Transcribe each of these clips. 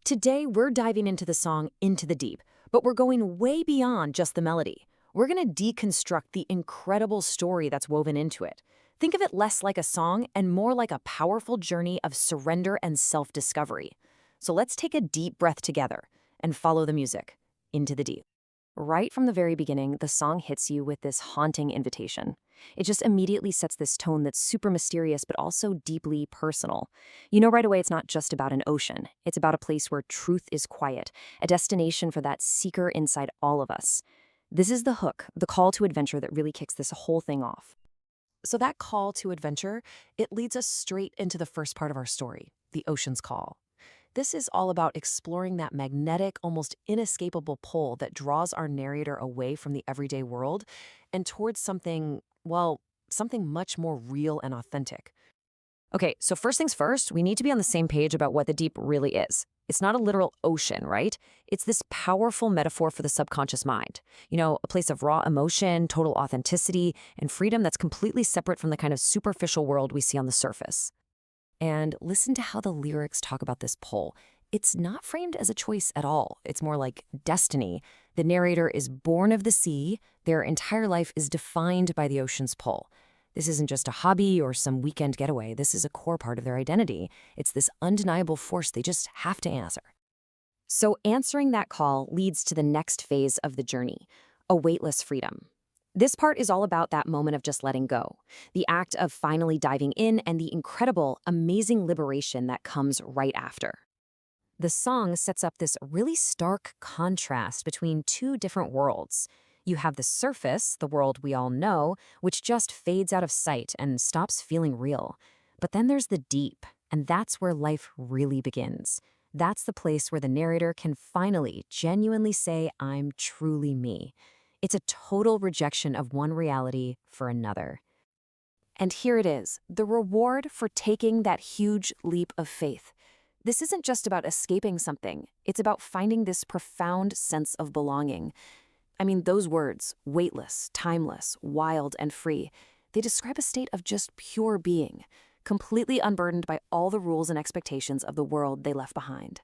Today, we're diving into the song Into the Deep, but we're going way beyond just the melody. We're going to deconstruct the incredible story that's woven into it. Think of it less like a song and more like a powerful journey of surrender and self-discovery. So let's take a deep breath together and follow the music into the deep. Right from the very beginning, the song hits you with this haunting invitation. It just immediately sets this tone that's super mysterious but also deeply personal. You know right away it's not just about an ocean. It's about a place where truth is quiet, a destination for that seeker inside all of us. This is the hook, the call to adventure that really kicks this whole thing off. So that call to adventure, it leads us straight into the first part of our story, the ocean's call. This is all about exploring that magnetic, almost inescapable pull that draws our narrator away from the everyday world and towards something, well, something much more real and authentic. Okay, so first things first, we need to be on the same page about what the deep really is. It's not a literal ocean, right? It's this powerful metaphor for the subconscious mind. You know, a place of raw emotion, total authenticity, and freedom that's completely separate from the kind of superficial world we see on the surface. And listen to how the lyrics talk about this pull. It's not framed as a choice at all. It's more like destiny. The narrator is born of the sea. Their entire life is defined by the ocean's pull. This isn't just a hobby or some weekend getaway. This is a core part of their identity. It's this undeniable force they just have to answer. So answering that call leads to the next phase of the journey, a weightless freedom. This part is all about that moment of just letting go, the act of finally diving in and the incredible, amazing liberation that comes right after. The song sets up this really stark contrast between two different worlds. You have the surface, the world we all know, which just fades out of sight and stops feeling real. But then there's the deep, and that's where life really begins. That's the place where the narrator can finally, genuinely say, I'm truly me. It's a total rejection of one reality for another. And here it is, the reward for taking that huge leap of faith. This isn't just about escaping something. It's about finding this profound sense of belonging. I mean, those words, weightless, timeless, wild, and free, they describe a state of just pure being, completely unburdened by all the rules and expectations of the world they left behind.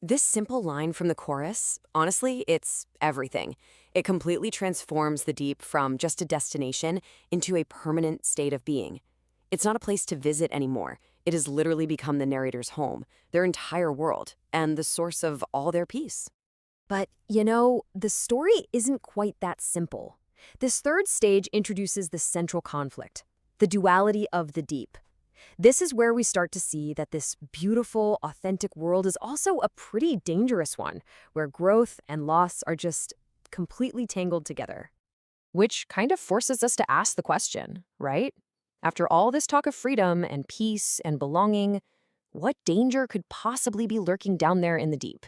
This simple line from the chorus, honestly, it's everything. It completely transforms the deep from just a destination into a permanent state of being. It's not a place to visit anymore. It has literally become the narrator's home, their entire world, and the source of all their peace. But, you know, the story isn't quite that simple. This third stage introduces the central conflict, the duality of the deep. This is where we start to see that this beautiful, authentic world is also a pretty dangerous one, where growth and loss are just completely tangled together. Which kind of forces us to ask the question, right? After all this talk of freedom and peace and belonging, what danger could possibly be lurking down there in the deep?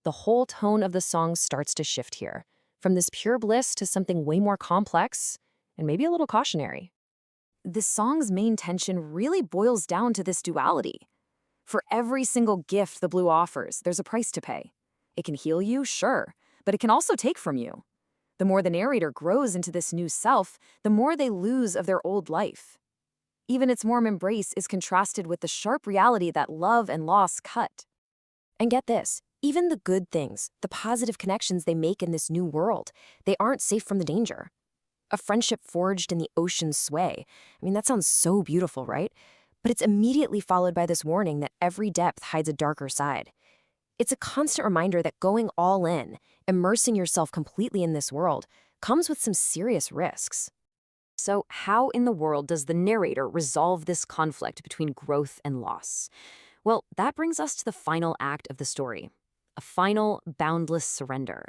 The whole tone of the song starts to shift here, from this pure bliss to something way more complex and maybe a little cautionary. The song's main tension really boils down to this duality. For every single gift the blue offers, there's a price to pay. It can heal you, sure, but it can also take from you. The more the narrator grows into this new self, the more they lose of their old life. Even its warm embrace is contrasted with the sharp reality that love and loss cut. And get this, even the good things, the positive connections they make in this new world, they aren't safe from the danger. A friendship forged in the ocean's sway. I mean, that sounds so beautiful, right? But it's immediately followed by this warning that every depth hides a darker side. It's a constant reminder that going all in, immersing yourself completely in this world, comes with some serious risks. So how in the world does the narrator resolve this conflict between growth and loss? Well, that brings us to the final act of the story, a final, boundless surrender.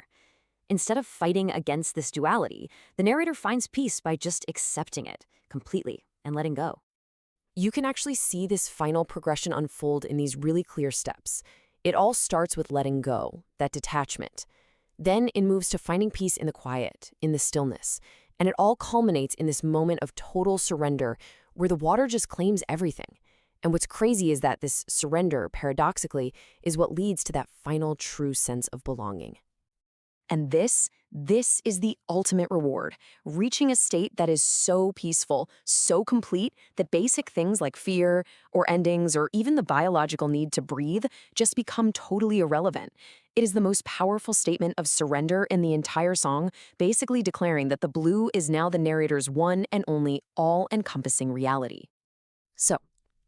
Instead of fighting against this duality, the narrator finds peace by just accepting it completely and letting go. You can actually see this final progression unfold in these really clear steps. It all starts with letting go, that detachment. Then it moves to finding peace in the quiet, in the stillness, and it all culminates in this moment of total surrender where the water just claims everything. And what's crazy is that this surrender, paradoxically, is what leads to that final true sense of belonging. And this is the ultimate reward, reaching a state that is so peaceful, so complete, that basic things like fear or endings or even the biological need to breathe just become totally irrelevant. It is the most powerful statement of surrender in the entire song, basically declaring that the blue is now the narrator's one and only all-encompassing reality. So,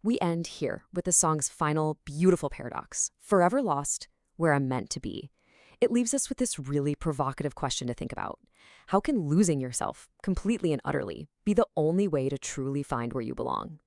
we end here with the song's final beautiful paradox, forever lost where I'm meant to be. It leaves us with this really provocative question to think about. How can losing yourself, completely and utterly, be the only way to truly find where you belong?